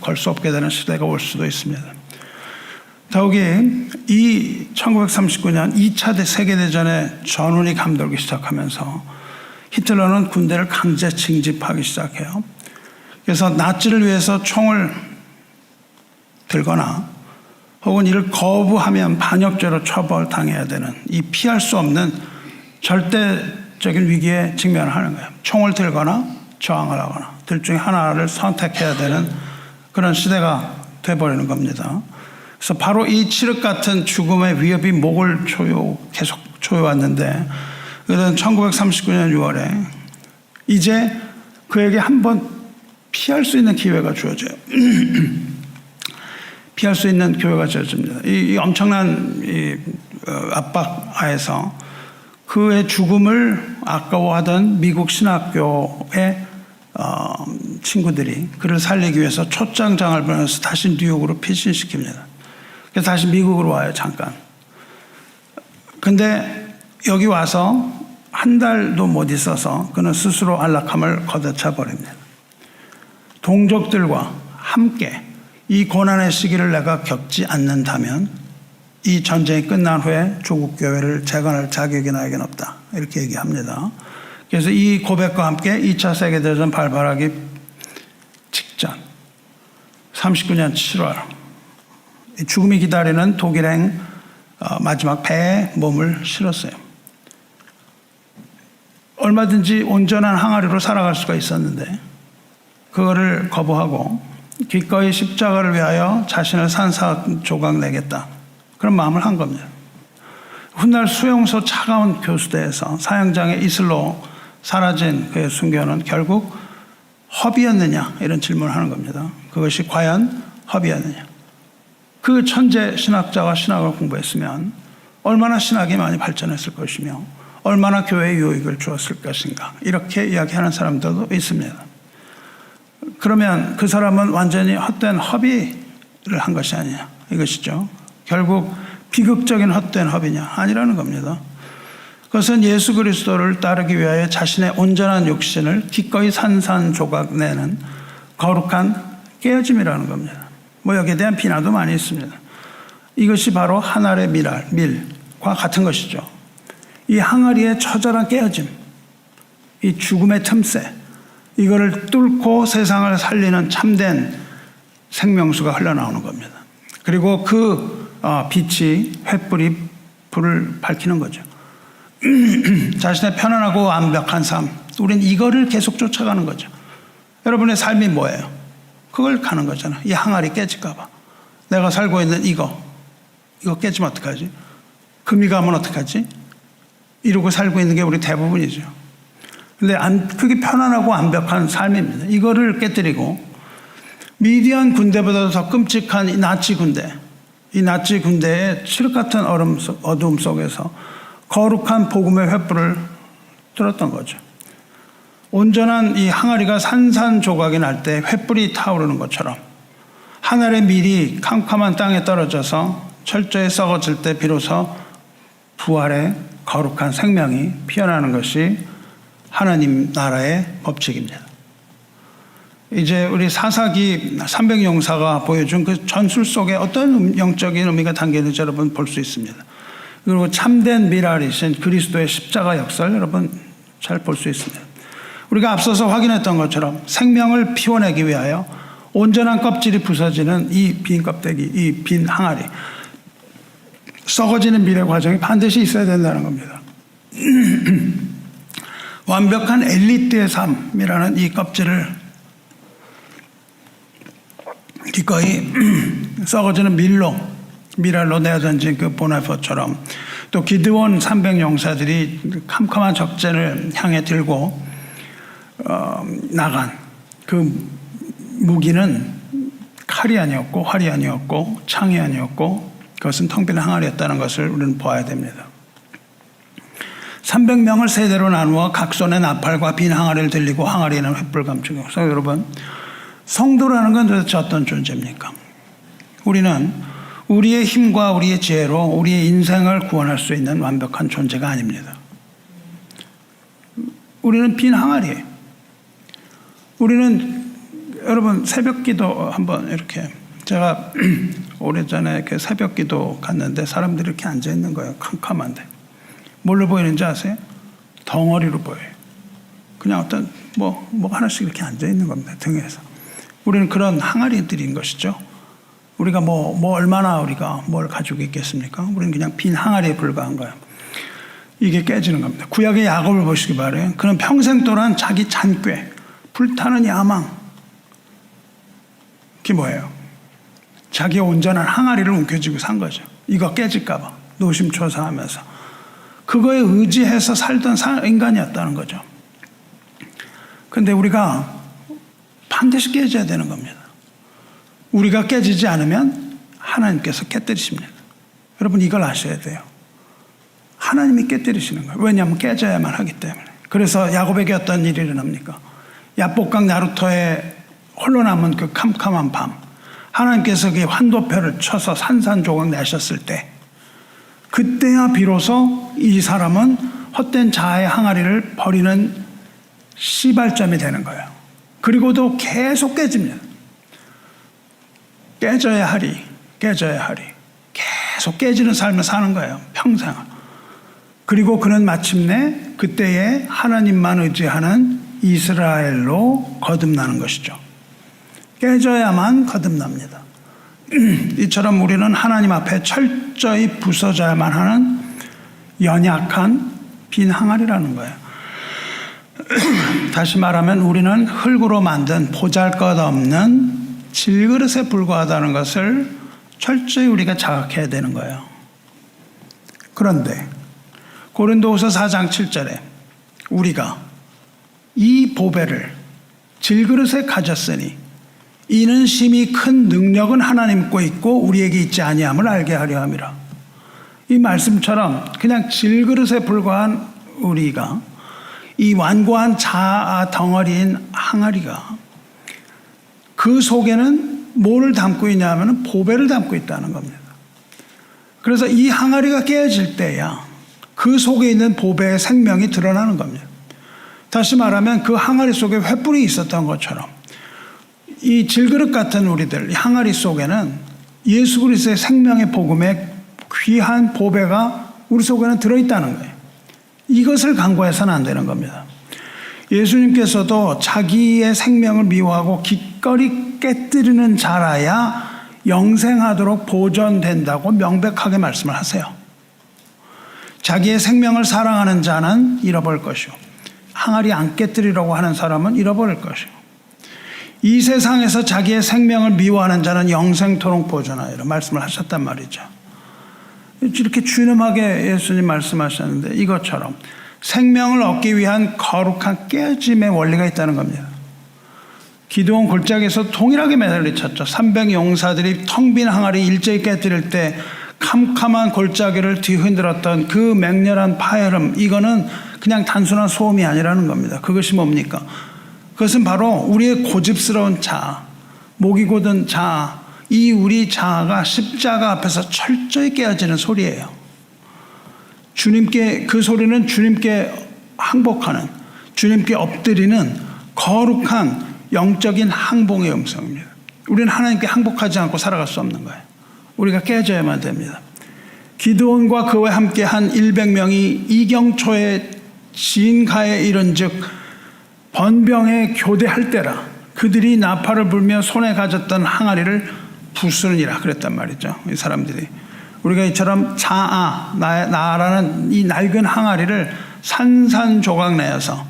걸 수 없게 되는 시대가 올 수도 있습니다. 더욱이 이 1939년 2차 세계대전의 전운이 감돌기 시작하면서 히틀러는 군대를 강제 징집하기 시작해요. 그래서 나치를 위해서 총을 들거나 혹은 이를 거부하면 반역죄로 처벌당해야 되는 이 피할 수 없는 절대적인 위기에 직면하는 거예요. 총을 들거나 저항을 하거나 둘 중에 하나를 선택해야 되는 그런 시대가 돼버리는 겁니다. 그래서 바로 이 칠흑 같은 죽음의 위협이 목을 계속 조여왔는데, 그는 1939년 6월에 이제 그에게 한번 피할 수 있는 기회가 주어져요. 피할 수 있는 기회가 주어집니다. 이 엄청난 압박 하에서 그의 죽음을 아까워하던 미국 신학교의 친구들이 그를 살리기 위해서 초장장을 보내서 다시 뉴욕으로 피신시킵니다. 그래서 다시 미국으로 와요, 잠깐. 근데 여기 와서 한 달도 못 있어서 그는 스스로 안락함을 걷어차 버립니다. 동족들과 함께 이 고난의 시기를 내가 겪지 않는다면 이 전쟁이 끝난 후에 조국 교회를 재건할 자격이 나에겐 없다, 이렇게 얘기합니다. 그래서 이 고백과 함께 2차 세계대전 발발하기 직전 39년 7월 죽음이 기다리는 독일행 마지막 배에 몸을 실었어요. 얼마든지 온전한 항아리로 살아갈 수가 있었는데 그거를 거부하고 기꺼이 십자가를 위하여 자신을 산산조각 내겠다, 그런 마음을 한 겁니다. 훗날 수용소 차가운 교수대에서 사형장의 이슬로 사라진 그의 순교는 결국 허비였느냐, 이런 질문을 하는 겁니다. 그것이 과연 허비였느냐. 그 천재 신학자가 신학을 공부했으면 얼마나 신학이 많이 발전했을 것이며 얼마나 교회에 유익을 주었을 것인가, 이렇게 이야기하는 사람들도 있습니다. 그러면 그 사람은 완전히 헛된 허비를 한 것이 아니냐, 이것이죠. 결국 비극적인 헛된 허비냐, 아니라는 겁니다. 그것은 예수 그리스도를 따르기 위하여 자신의 온전한 육신을 기꺼이 산산조각 내는 거룩한 깨어짐이라는 겁니다. 뭐 여기에 대한 비난도 많이 있습니다. 이것이 바로 한 알의 밀과 같은 것이죠. 이 항아리의 처절한 깨어짐, 이 죽음의 틈새, 이거를 뚫고 세상을 살리는 참된 생명수가 흘러나오는 겁니다. 그리고 그 빛이 횃불이 불을 밝히는 거죠. 자신의 편안하고 완벽한 삶, 우린 이거를 계속 쫓아가는 거죠. 여러분의 삶이 뭐예요? 그걸 가는 거잖아. 이 항아리 깨질까 봐. 내가 살고 있는 이거 깨지면 어떡하지? 금이 가면 어떡하지? 이러고 살고 있는 게 우리 대부분이죠. 근데 그게 편안하고 완벽한 삶입니다. 이거를 깨뜨리고 미디안 군대보다도 더 끔찍한 이 나치 군대의 칠흑 같은 어둠 속에서 거룩한 복음의 횃불을 들었던 거죠. 온전한 이 항아리가 산산조각이 날 때 횃불이 타오르는 것처럼 하늘의 밀이 캄캄한 땅에 떨어져서 철저히 썩어질 때 비로소 부활의 거룩한 생명이 피어나는 것이 하나님 나라의 법칙입니다. 이제 우리 사사기 300용사가 보여준 그 전술 속에 어떤 영적인 의미가 담겨있는지 여러분 볼 수 있습니다. 그리고 참된 미랄이신 그리스도의 십자가 역사를 여러분 잘 볼 수 있습니다. 우리가 앞서서 확인했던 것처럼 생명을 피워내기 위하여 온전한 껍질이 부서지는 이 빈 껍데기, 이 빈 항아리, 썩어지는 미래 과정이 반드시 있어야 된다는 겁니다. 완벽한 엘리트의 삶이라는 이 껍질을 기꺼이 썩어지는 미랄로 내어던진 그 보네포처럼 또 기드온 300용사들이 캄캄한 적전을 향해 들고 나간 그 무기는 칼이 아니었고 활이 아니었고 창이 아니었고 그것은 텅 빈 항아리였다는 것을 우리는 보아야 됩니다. 300명을 세대로 나누어 각 손에 나팔과 빈 항아리를 들리고 항아리에는 횃불 감추고. 그래서 여러분, 성도라는 건 도대체 어떤 존재입니까? 우리는 우리의 힘과 우리의 지혜로 우리의 인생을 구원할 수 있는 완벽한 존재가 아닙니다. 우리는 빈 항아리예요. 우리는 여러분 새벽기도 한번 이렇게 제가 오래전에 그 새벽기도 갔는데 사람들이 이렇게 앉아 있는 거예요. 캄캄한데 뭘로 보이는지 아세요? 덩어리로 보여요. 그냥 어떤 뭐 하나씩 이렇게 앉아 있는 겁니다. 등에서. 우리는 그런 항아리들인 것이죠. 우리가 얼마나 우리가 뭘 가지고 있겠습니까? 우리는 그냥 빈 항아리에 불과한 거예요. 이게 깨지는 겁니다. 구약의 야곱을 보시기 바라요. 그는 평생 동안 자기 잔꾀, 불타는 야망. 그게 뭐예요? 자기의 온전한 항아리를 움켜쥐고 산 거죠. 이거 깨질까 봐 노심초사하면서 그거에 의지해서 살던 인간이었다는 거죠. 그런데 우리가 반드시 깨져야 되는 겁니다. 우리가 깨지지 않으면 하나님께서 깨뜨리십니다. 여러분 이걸 아셔야 돼요. 하나님이 깨뜨리시는 거예요. 왜냐하면 깨져야만 하기 때문에. 그래서 야곱에게 어떤 일이 일어납니까? 야복강 나루터에 홀로 남은 그 캄캄한 밤, 하나님께서 그 환도표를 쳐서 산산조각 내셨을 때, 그때야 비로소 이 사람은 헛된 자아의 항아리를 버리는 시발점이 되는 거예요. 그리고도 계속 깨집니다. 깨져야 하리. 계속 깨지는 삶을 사는 거예요. 평생. 그리고 그는 마침내 그때에 하나님만 의지하는 이스라엘로 거듭나는 것이죠. 깨져야만 거듭납니다. 이처럼 우리는 하나님 앞에 철저히 부서져야만 하는 연약한 빈 항아리라는 거예요. 다시 말하면 우리는 흙으로 만든 보잘것없는 질그릇에 불과하다는 것을 철저히 우리가 자각해야 되는 거예요. 그런데 고린도후서 4장 7절에 우리가 이 보배를 질그릇에 가졌으니 이는 심히 큰 능력은 하나님 거 있고 우리에게 있지 아니함을 알게 하려 함이라. 이 말씀처럼 그냥 질그릇에 불과한 우리가 이 완고한 자아 덩어리인 항아리가 그 속에는 뭐를 담고 있냐 하면 보배를 담고 있다는 겁니다. 그래서 이 항아리가 깨어질 때야 그 속에 있는 보배의 생명이 드러나는 겁니다. 다시 말하면 그 항아리 속에 횃불이 있었던 것처럼 이 질그릇 같은 우리들, 이 항아리 속에는 예수 그리스도의 생명의 복음의 귀한 보배가 우리 속에는 들어있다는 거예요. 이것을 간과해서는 안 되는 겁니다. 예수님께서도 자기의 생명을 미워하고 기꺼이 깨뜨리는 자라야 영생하도록 보존된다고 명백하게 말씀을 하세요. 자기의 생명을 사랑하는 자는 잃어버릴 것이요 항아리 안 깨뜨리려고 하는 사람은 잃어버릴 것이요 이 세상에서 자기의 생명을 미워하는 자는 영생토록 보존하리라 말씀을 하셨단 말이죠. 이렇게 준엄하게 예수님 말씀하셨는데 이것처럼 생명을 얻기 위한 거룩한 깨어짐의 원리가 있다는 겁니다. 기드온 골짜기에서 동일하게 매달리쳤죠. 300 용사들이 텅 빈 항아리 일제히 깨뜨릴 때 캄캄한 골짜기를 뒤흔들었던 그 맹렬한 파열음, 이거는 그냥 단순한 소음이 아니라는 겁니다. 그것이 뭡니까? 그것은 바로 우리의 고집스러운 자아, 목이 곧은 자아, 이 우리 자아가 십자가 앞에서 철저히 깨어지는 소리예요. 주님께, 그 소리는 주님께 항복하는, 주님께 엎드리는 거룩한 영적인 항복의 음성입니다. 우리는 하나님께 항복하지 않고 살아갈 수 없는 거예요. 우리가 깨져야만 됩니다. 기드온과 그와 함께한 100명이 이경초의 진가에 이른즉 번병에 교대할 때라 그들이 나팔을 불며 손에 가졌던 항아리를 부수느니라 그랬단 말이죠. 이 사람들이 우리가 이처럼 자아 나라는 이 낡은 항아리를 산산조각 내어서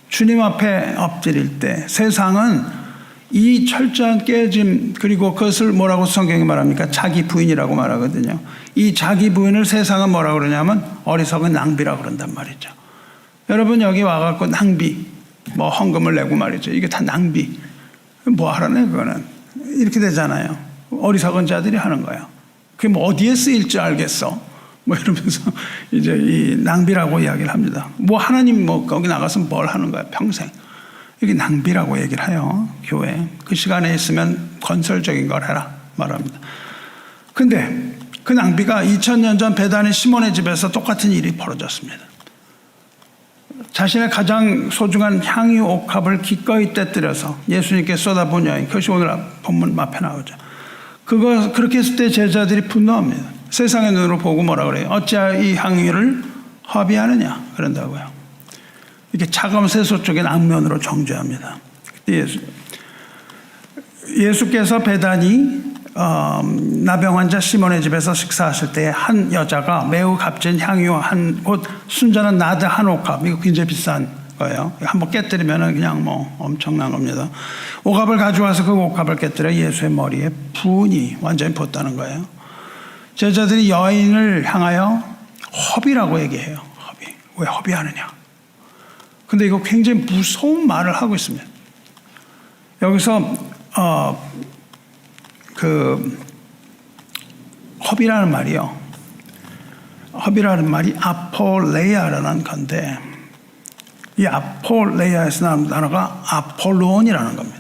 주님 앞에 엎드릴 때 세상은 이 철저한 깨짐 그리고 그것을 뭐라고 성경이 말합니까? 자기 부인이라고 말하거든요. 이 자기 부인을 세상은 뭐라고 그러냐면 어리석은 낭비라고 그런단 말이죠. 여러분 여기 와갖고 낭비 뭐 헌금을 내고 말이죠. 이게 다 낭비. 뭐 하라네 그거는. 이렇게 되잖아요. 어리석은 자들이 하는 거예요. 그게 뭐 어디에 쓰일 줄 알겠어? 뭐 이러면서 이제 이 낭비라고 이야기를 합니다. 뭐 하나님 뭐 거기 나가서 뭘 하는 거야 평생. 이게 낭비라고 얘기를 해요. 교회. 그 시간에 있으면 건설적인 걸 해라 말합니다. 근데 그 낭비가 2000년 전 베다니 시몬의 집에서 똑같은 일이 벌어졌습니다. 자신의 가장 소중한 향유 옥합을 기꺼이 떼뜨려서 예수님께 쏟아부은 여인, 그것이 오늘 본문 앞에 나오죠. 그렇게 했을 때 제자들이 분노합니다. 세상의 눈으로 보고 뭐라 그래요? 어찌하여 이 향유를 허비하느냐 그런다고요. 이렇게 차가운 세소 쪽에 낭면으로 정죄합니다. 그때 예수께서 베다니 나병 환자 시몬의 집에서 식사하실 때 한 여자가 매우 값진 향유 곧 순전한 나드 한 옥합, 이거 굉장히 비싼 거예요. 한번 깨뜨리면 그냥 뭐 엄청난 겁니다. 옥합을 가져와서 그 옥합을 깨뜨려 예수의 머리에 부으니 완전히 부었다는 거예요. 제자들이 여인을 향하여 허비라고 얘기해요. 허비. 왜 허비하느냐? 근데 이거 굉장히 무서운 말을 하고 있습니다. 여기서 허비라는 말이요. 허비라는 말이 아폴레이아라는 건데, 이 아폴레이아에서 나온 단어가 아폴론이라는 겁니다.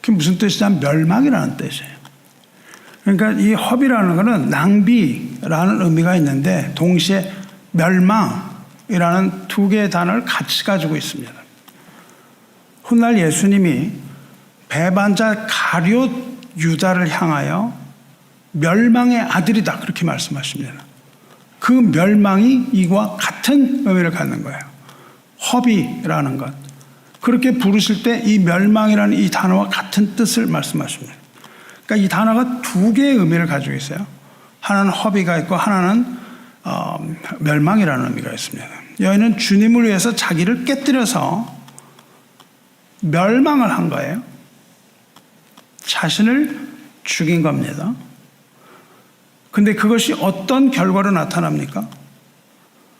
그게 무슨 뜻이냐면 멸망이라는 뜻이에요. 그러니까 이 허비라는 것은 낭비라는 의미가 있는데 동시에 멸망이라는 두 개의 단어를 같이 가지고 있습니다. 훗날 예수님이 배반자 가룟 유다를 향하여 멸망의 아들이다 그렇게 말씀하십니다. 그 멸망이 이와 같은 의미를 갖는 거예요. 허비라는 것. 그렇게 부르실 때 이 멸망이라는 이 단어와 같은 뜻을 말씀하십니다. 그러니까 이 단어가 두 개의 의미를 가지고 있어요. 하나는 허비가 있고 하나는 멸망이라는 의미가 있습니다. 여인은 주님을 위해서 자기를 깨뜨려서 멸망을 한 거예요. 자신을 죽인 겁니다. 근데 그것이 어떤 결과로 나타납니까?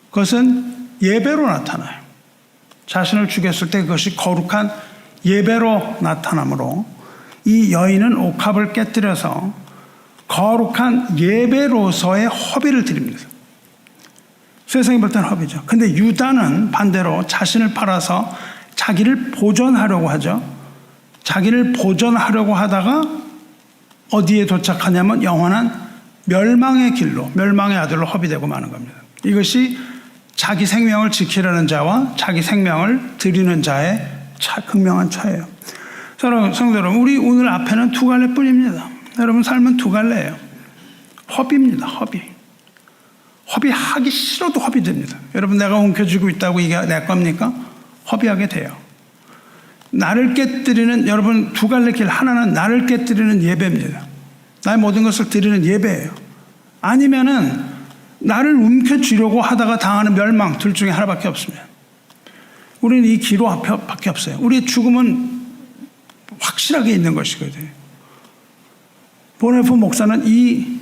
그것은 예배로 나타나요. 자신을 죽였을 때 그것이 거룩한 예배로 나타나므로 이 여인은 옥합을 깨뜨려서 거룩한 예배로서의 허비를 드립니다. 세상이 볼 때는 허비죠. 근데 유다는 반대로 자신을 팔아서 자기를 보존하려고 하죠. 자기를 보존하려고 하다가 어디에 도착하냐면 영원한 멸망의 길로, 멸망의 아들로 허비되고 마는 겁니다. 이것이 자기 생명을 지키려는 자와 자기 생명을 드리는 자의 극명한 차이예요. 성도 여러분, 우리 오늘 앞에는 두 갈래뿐입니다. 여러분 삶은 두 갈래예요. 허비입니다. 허비. 허비하기 싫어도 허비됩니다. 여러분 내가 움켜쥐고 있다고 이게 내 겁니까? 허비하게 돼요. 나를 깨뜨리는, 여러분 두 갈래 길, 하나는 나를 깨뜨리는 예배입니다. 나의 모든 것을 드리는 예배예요. 아니면은 나를 움켜쥐려고 하다가 당하는 멸망, 둘 중에 하나밖에 없습니다. 우리는 이 기로 앞에 없어요. 우리의 죽음은 확실하게 있는 것이거든요. 보네포 목사는 이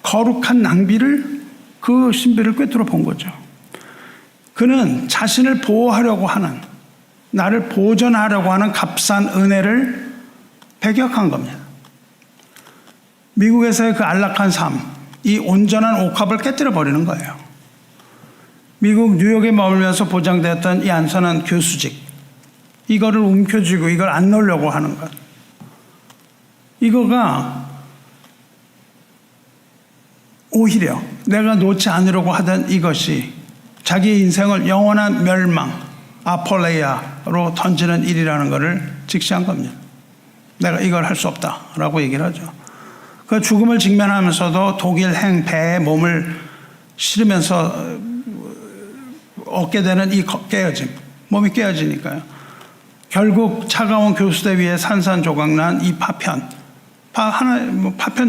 거룩한 낭비를, 그 신비를 꿰뚫어 본 거죠. 그는 자신을 보호하려고 하는, 나를 보존하려고 하는 값싼 은혜를 배격한 겁니다. 미국에서의 그 안락한 삶, 이 온전한 옥합을 깨뜨려 버리는 거예요. 미국 뉴욕에 머물면서 보장되었던 이 안선한 교수직, 이거를 움켜쥐고 이걸 안 놓으려고 하는 것, 이거가 오히려 내가 놓지 않으려고 하던 이것이 자기의 인생을 영원한 멸망, 아폴레이아로 던지는 일이라는 것을 직시한 겁니다. 내가 이걸 할 수 없다라고 얘기를 하죠. 그 죽음을 직면하면서도 독일 배에 몸을 실으면서 얻게 되는 이 깨어짐, 몸이 깨어지니까요. 결국 차가운 교수대 위에 산산조각난 이 파편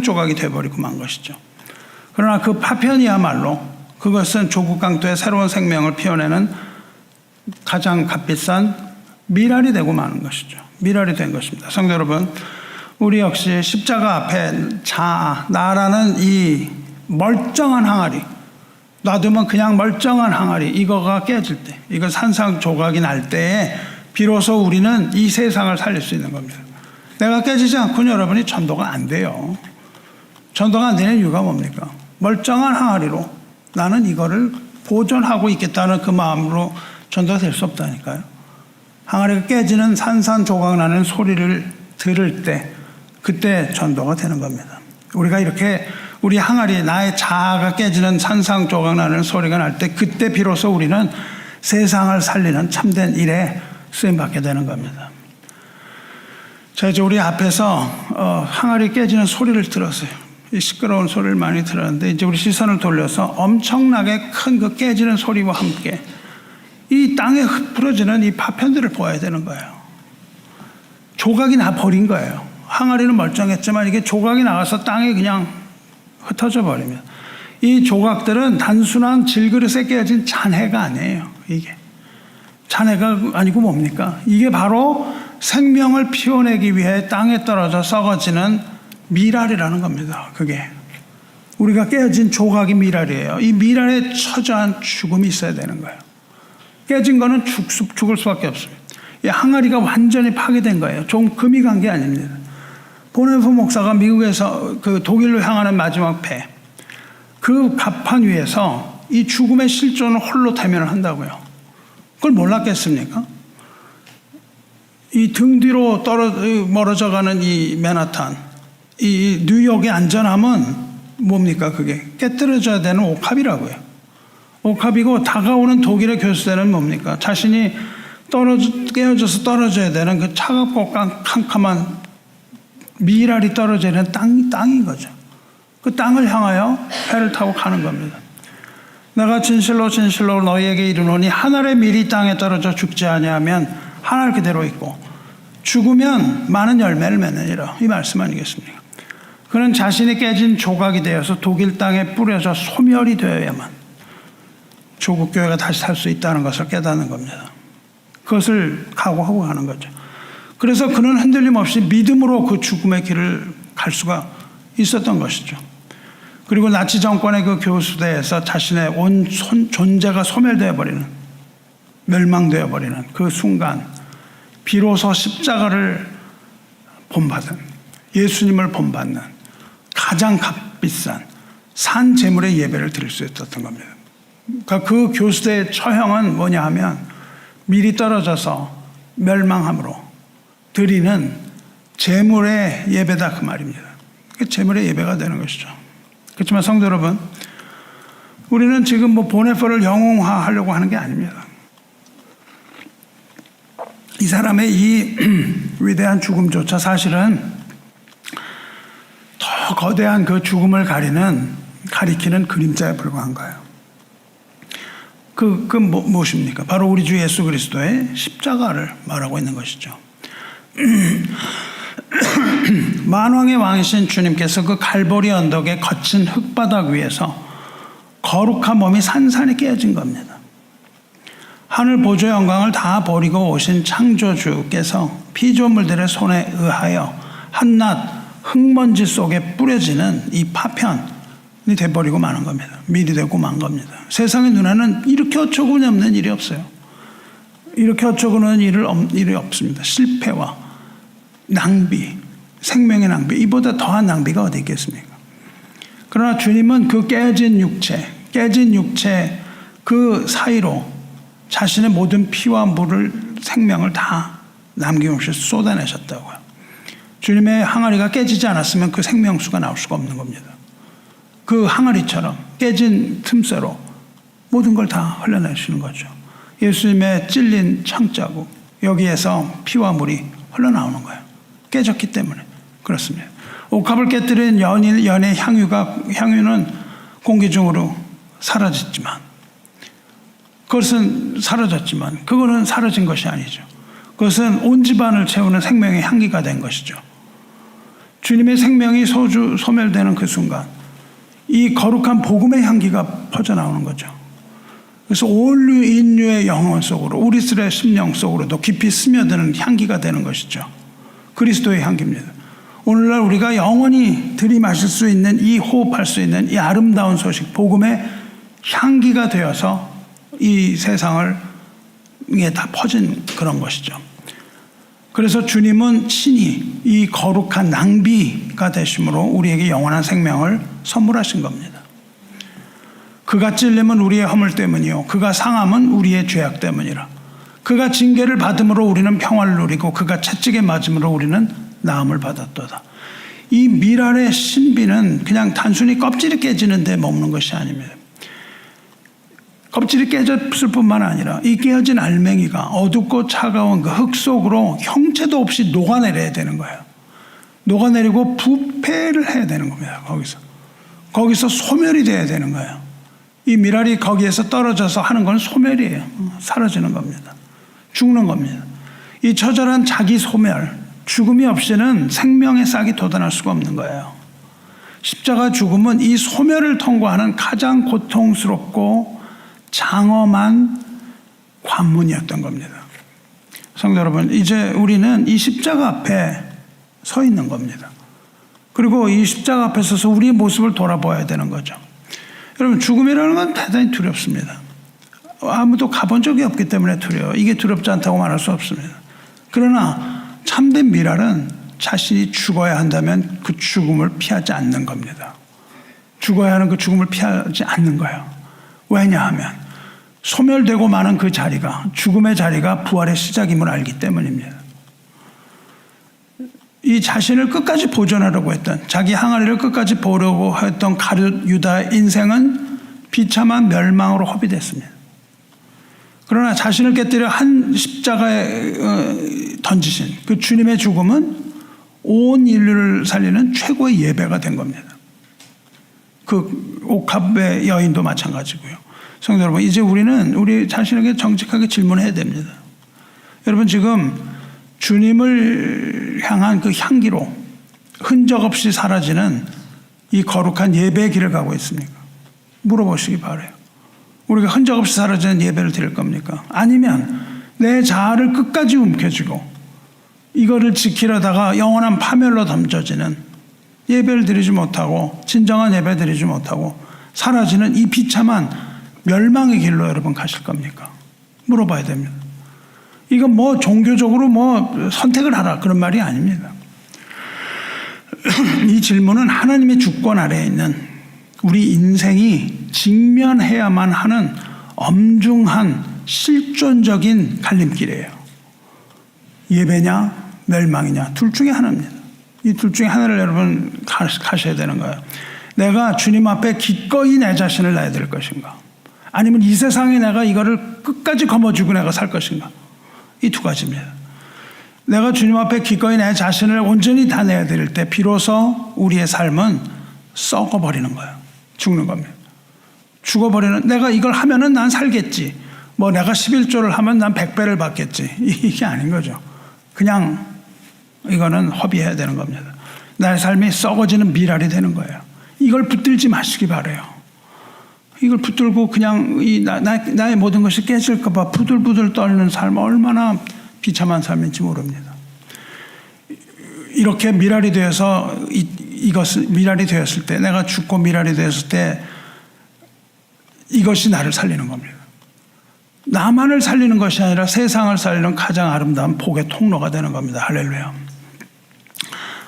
조각이 되어버리고 만 것이죠. 그러나 그 파편이야말로 그것은 조국 강도의 새로운 생명을 피워내는 가장 값비싼 미랄이 되고 마는 것이죠. 미랄이 된 것입니다. 성도 여러분, 우리 역시 십자가 앞에 나라는 이 멀쩡한 항아리, 놔두면 그냥 멀쩡한 항아리, 이거가 깨질 때, 이거 산산조각이 날 때에 비로소 우리는 이 세상을 살릴 수 있는 겁니다. 내가 깨지지 않고는 여러분이 전도가 안 돼요. 전도가 안 되는 이유가 뭡니까? 멀쩡한 항아리로 나는 이거를 보존하고 있겠다는 그 마음으로 전도가 될 수 없다니까요. 항아리가 깨지는 산산조각 나는 소리를 들을 때, 그때 전도가 되는 겁니다. 우리가 이렇게 우리 항아리, 나의 자아가 깨지는 산산조각 나는 소리가 날 때, 그때 비로소 우리는 세상을 살리는 참된 일에 쓰임받게 되는 겁니다. 자, 이제 우리 앞에서 항아리 깨지는 소리를 들었어요. 이 시끄러운 소리를 많이 들었는데 이제 우리 시선을 돌려서 엄청나게 큰 그 깨지는 소리와 함께 이 땅에 흩어지는 이 파편들을 보아야 되는 거예요. 조각이 나 버린 거예요. 항아리는 멀쩡했지만 이게 조각이 나가서 땅에 그냥 흩어져 버리면 이 조각들은 단순한 질그릇에 깨진 잔해가 아니에요. 이게 잔해가 아니고 뭡니까? 이게 바로 생명을 피워내기 위해 땅에 떨어져 썩어지는 미랄이라는 겁니다. 그게 우리가 깨진 조각이 미랄이에요. 이 미랄에 처저한 죽음이 있어야 되는 거예요. 깨진 거는 죽을 수밖에 없습니다. 이 항아리가 완전히 파괴된 거예요. 좀 금이 간 게 아닙니다. 보네프 목사가 미국에서 그 독일로 향하는 마지막 배, 그 갑판 위에서 이 죽음의 실존을 홀로 대면을 한다고요. 그걸 몰랐겠습니까? 이 등 뒤로 멀어져 가는 이 맨하탄, 이 뉴욕의 안전함은 뭡니까? 그게 깨뜨려져야 되는 옥합이라고요. 옥합이고 다가오는 독일의 교수대는 뭡니까? 자신이 깨어져서 떨어져야 되는 그 차갑고 캄캄한 미랄이 떨어지는 땅인 거죠. 그 땅을 향하여 배를 타고 가는 겁니다. 내가 진실로 진실로 너희에게 이르노니 한 알의 밀이 땅에 떨어져 죽지 아니하면 한 알 그대로 있고 죽으면 많은 열매를 맺느니라. 이 말씀 아니겠습니까? 그는 자신이 깨진 조각이 되어서 독일 땅에 뿌려져 소멸이 되어야만 조국 교회가 다시 살 수 있다는 것을 깨닫는 겁니다. 그것을 각오하고 가는 거죠. 그래서 그는 흔들림 없이 믿음으로 그 죽음의 길을 갈 수가 있었던 것이죠. 그리고 나치 정권의 그 교수대에서 자신의 온 존재가 소멸되어 버리는, 멸망되어 버리는 그 순간 비로소 십자가를 본받은, 예수님을 본받는 가장 값비싼 산 제물의 예배를 드릴 수 있었던 겁니다. 그러니까 그 교수대의 처형은 뭐냐 하면 밀이 떨어져서 멸망함으로 드리는 제물의 예배다 그 말입니다. 그 제물의 예배가 되는 것이죠. 그렇지만 성도 여러분, 우리는 지금 보네퍼를 영웅화하려고 하는 게 아닙니다. 이 사람의 이 위대한 죽음조차 사실은 더 거대한 그 죽음을 가리키는 그림자에 불과한 거예요. 무엇입니까? 바로 우리 주 예수 그리스도의 십자가를 말하고 있는 것이죠. 만왕의 왕이신 주님께서 그 갈보리 언덕의 거친 흙바닥 위에서 거룩한 몸이 산산이 깨어진 겁니다. 하늘 보좌 영광을 다 버리고 오신 창조주께서 피조물들의 손에 의하여 한낱 흙먼지 속에 뿌려지는 이 파편이 돼버리고 마는 겁니다. 밀이 되고 만 겁니다. 세상의 눈에는 이렇게 어처구니 없는 일이 없어요. 이렇게 어처구니 없는 일이 없습니다. 실패와 낭비, 생명의 낭비, 이보다 더한 낭비가 어디 있겠습니까? 그러나 주님은 그 깨진 육체 그 사이로 자신의 모든 피와 물을, 생명을 다 남김없이 쏟아내셨다고요. 주님의 항아리가 깨지지 않았으면 그 생명수가 나올 수가 없는 겁니다. 그 항아리처럼 깨진 틈새로 모든 걸 다 흘러내시는 거죠. 예수님의 찔린 창자국, 여기에서 피와 물이 흘러나오는 거예요. 깨졌기 때문에 그렇습니다. 옥합을 깨뜨린 연의 향유는 공기 중으로 사라졌지만 그거는 사라진 것이 아니죠. 그것은 온 집안을 채우는 생명의 향기가 된 것이죠. 주님의 생명이 소멸되는 그 순간 이 거룩한 복음의 향기가 퍼져나오는 거죠. 그래서 온 인류의 영혼 속으로, 우리들의 심령 속으로도 깊이 스며드는 향기가 되는 것이죠. 그리스도의 향기입니다. 오늘날 우리가 영원히 들이마실 수 있는, 이 호흡할 수 있는 이 아름다운 소식, 복음의 향기가 되어서 이 세상을 위에 다 퍼진 그런 것이죠. 그래서 주님은 친히 이 거룩한 낭비가 되심으로 우리에게 영원한 생명을 선물하신 겁니다. 그가 찔림은 우리의 허물 때문이요 그가 상함은 우리의 죄악 때문이라. 그가 징계를 받음으로 우리는 평화를 누리고 그가 채찍에 맞음으로 우리는 나음을 받았도다. 이 미랄의 신비는 그냥 단순히 껍질이 깨지는 데 머무는 것이 아닙니다. 껍질이 깨졌을 뿐만 아니라 이 깨어진 알맹이가 어둡고 차가운 그 흙 속으로 형체도 없이 녹아내려야 되는 거예요. 녹아내리고 부패를 해야 되는 겁니다. 거기서 소멸이 돼야 되는 거예요. 이 미랄이 거기에서 떨어져서 하는 건 소멸이에요. 사라지는 겁니다. 죽는 겁니다. 이 처절한 자기 소멸, 죽음이 없이는 생명의 싹이 돋아날 수가 없는 거예요. 십자가 죽음은 이 소멸을 통과하는 가장 고통스럽고 장엄한 관문이었던 겁니다. 성도 여러분, 이제 우리는 이 십자가 앞에 서 있는 겁니다. 그리고 이 십자가 앞에 서서 우리의 모습을 돌아봐야 되는 거죠. 여러분, 죽음이라는 건 대단히 두렵습니다. 아무도 가본 적이 없기 때문에 두려워요. 이게 두렵지 않다고 말할 수 없습니다. 그러나 참된 미랄은 자신이 죽어야 한다면 그 죽음을 피하지 않는 겁니다. 죽어야 하는 그 죽음을 피하지 않는 거예요. 왜냐하면 소멸되고 마는 그 자리가, 죽음의 자리가 부활의 시작임을 알기 때문입니다. 이 자신을 끝까지 보존하려고 했던, 자기 항아리를 끝까지 보려고 했던 가룟 유다의 인생은 비참한 멸망으로 허비됐습니다. 그러나 자신을 깨뜨려 한 십자가에 던지신 그 주님의 죽음은 온 인류를 살리는 최고의 예배가 된 겁니다. 그 옥합의 여인도 마찬가지고요. 성도 여러분, 이제 우리는 우리 자신에게 정직하게 질문해야 됩니다. 여러분, 지금 주님을 향한 그 향기로 흔적 없이 사라지는 이 거룩한 예배의 길을 가고 있습니까? 물어보시기 바라요. 우리가 흔적 없이 사라지는 예배를 드릴 겁니까? 아니면 내 자아를 끝까지 움켜쥐고 이거를 지키려다가 영원한 파멸로 던져지는 예배를 드리지 못하고 진정한 예배 드리지 못하고 사라지는 이 비참한 멸망의 길로 여러분 가실 겁니까? 물어봐야 됩니다. 이건 뭐 종교적으로 뭐 선택을 하라 그런 말이 아닙니다. 이 질문은 하나님의 주권 아래에 있는 우리 인생이 직면해야만 하는 엄중한 실존적인 갈림길이에요. 예배냐 멸망이냐 둘 중에 하나입니다. 이 둘 중에 하나를 여러분 가셔야 되는 거예요. 내가 주님 앞에 기꺼이 내 자신을 내드릴 것인가, 아니면 이 세상에 내가 이거를 끝까지 거머쥐고 내가 살 것인가. 이 두 가지입니다. 내가 주님 앞에 기꺼이 내 자신을 온전히 다 내드릴 때 비로소 우리의 삶은 썩어버리는 거예요. 죽는 겁니다. 죽어버리는, 내가 이걸 하면은 난 살겠지, 뭐 내가 11조를 하면 난 100배를 받겠지, 이게 아닌 거죠. 그냥 이거는 허비해야 되는 겁니다. 나의 삶이 썩어지는 미랄이 되는 거예요. 이걸 붙들지 마시기 바라요. 이걸 붙들고 그냥 나의 모든 것이 깨질까 봐 부들부들 떨는 삶, 얼마나 비참한 삶인지 모릅니다. 이렇게 미랄이 되어서 이것은 미랄이 되었을 때, 내가 죽고 미랄이 되었을 때 이것이 나를 살리는 겁니다. 나만을 살리는 것이 아니라 세상을 살리는 가장 아름다운 복의 통로가 되는 겁니다. 할렐루야.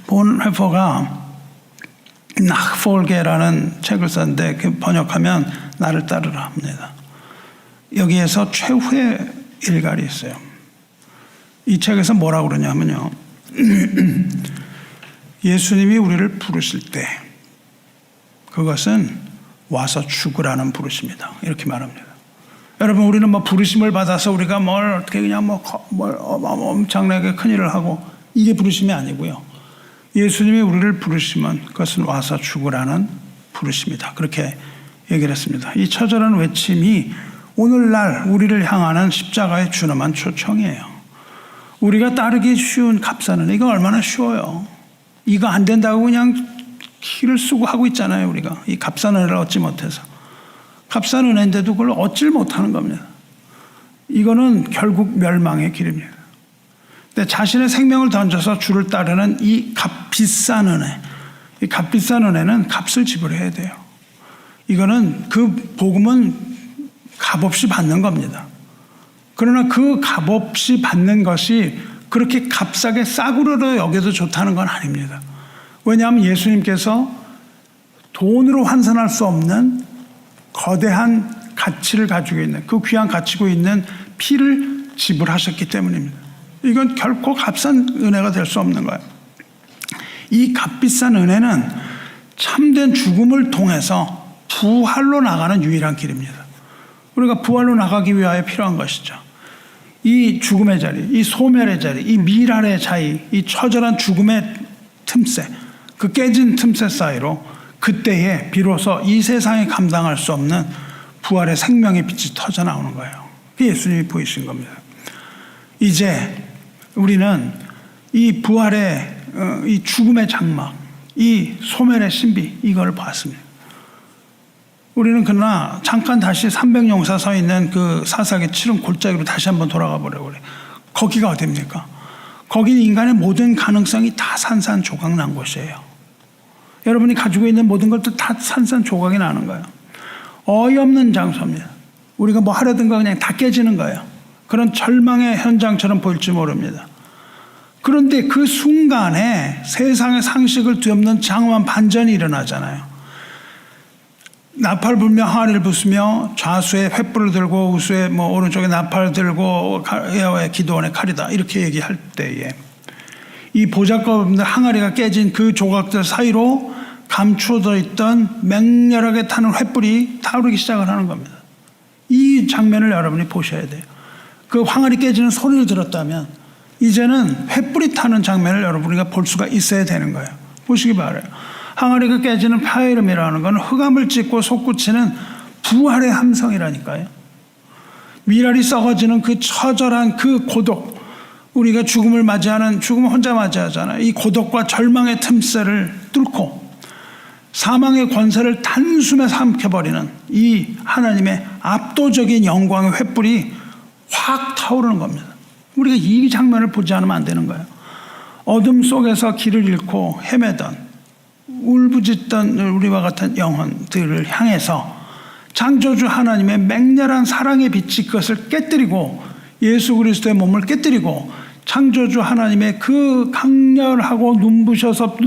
본헤퍼가 나흐폴게라는 책을 썼는데 그 번역하면 나를 따르라 합니다. 여기에서 최후의 일갈이 있어요. 이 책에서 뭐라고 그러냐면요. 예수님이 우리를 부르실 때 그것은 와서 죽으라는 부르심이다. 이렇게 말합니다. 여러분, 우리는 뭐 부르심을 받아서 우리가 뭘 어떻게 그냥 뭘 엄청나게 큰일을 하고, 이게 부르심이 아니고요. 예수님이 우리를 부르시면 그것은 와서 죽으라는 부르심이다. 그렇게 얘기를 했습니다. 이 처절한 외침이 오늘날 우리를 향하는 십자가의 준엄한 초청이에요. 우리가 따르기 쉬운 값사는, 이거 얼마나 쉬워요. 이거 안 된다고 그냥 키를 쓰고 하고 있잖아요. 우리가 이 값싼 은혜를 얻지 못해서. 값싼 은혜인데도 그걸 얻질 못하는 겁니다. 이거는 결국 멸망의 길입니다. 근데 자신의 생명을 던져서 주를 따르는 이 값비싼 은혜, 이 값비싼 은혜는 값을 지불해야 돼요. 이거는 그 복음은 값없이 받는 겁니다. 그러나 그 값없이 받는 것이 그렇게 값싸게 싸구려로 여겨도 좋다는 건 아닙니다. 왜냐하면 예수님께서 돈으로 환산할 수 없는 거대한 가치를 가지고 있는, 그 귀한 가치고 있는 피를 지불하셨기 때문입니다. 이건 결코 값싼 은혜가 될 수 없는 거예요. 이 값비싼 은혜는 참된 죽음을 통해서 부활로 나가는 유일한 길입니다. 우리가 부활로 나가기 위하여 필요한 것이죠. 이 죽음의 자리, 이 소멸의 자리, 이 미랄의 자리, 이 처절한 죽음의 틈새, 그 깨진 틈새 사이로 그때에 비로소 이 세상이 감당할 수 없는 부활의 생명의 빛이 터져 나오는 거예요. 그게 예수님이 보이신 겁니다. 이제 우리는 이 부활의 이 죽음의 장막, 이 소멸의 신비, 이걸 봤습니다. 우리는 그러나 잠깐 다시 300용사 서 있는 그 사사기 7은 골짜기로 다시 한번 돌아가 보려고 그래. 거기가 어딥니까? 거기는 인간의 모든 가능성이 다 산산조각 난 곳이에요. 여러분이 가지고 있는 모든 것도 다 산산조각이 나는 거예요. 어이없는 장소입니다. 우리가 뭐 하려던 거 그냥 다 깨지는 거예요. 그런 절망의 현장처럼 보일지 모릅니다. 그런데 그 순간에 세상의 상식을 뒤엎는 장엄한 반전이 일어나잖아요. 나팔 불며 항아리를 부수며 좌수에 횃불을 들고 우수에 오른쪽에 나팔을 들고 여호와의 기도원의 칼이다, 이렇게 얘기할 때에 이 보잘것 없는 항아리가 깨진 그 조각들 사이로 감추어져 있던 맹렬하게 타는 횃불이 타오르기 시작을 하는 겁니다. 이 장면을 여러분이 보셔야 돼요. 그 항아리 깨지는 소리를 들었다면 이제는 횃불이 타는 장면을 여러분이 볼 수가 있어야 되는 거예요. 보시기 바라요. 항아리가 깨지는 파이름이라는 건 흑암을 찢고 솟구치는 부활의 함성이라니까요. 미랄이 썩어지는 그 처절한 그 고독, 우리가 죽음을 맞이하는, 죽음을 혼자 맞이하잖아요. 이 고독과 절망의 틈새를 뚫고 사망의 권세를 단숨에 삼켜버리는 이 하나님의 압도적인 영광의 횃불이 확 타오르는 겁니다. 우리가 이 장면을 보지 않으면 안 되는 거예요. 어둠 속에서 길을 잃고 헤매던 울부짖던 우리와 같은 영혼들을 향해서 창조주 하나님의 맹렬한 사랑의 빛이 그것을 깨뜨리고 예수 그리스도의 몸을 깨뜨리고 창조주 하나님의 그 강렬하고 눈부셔서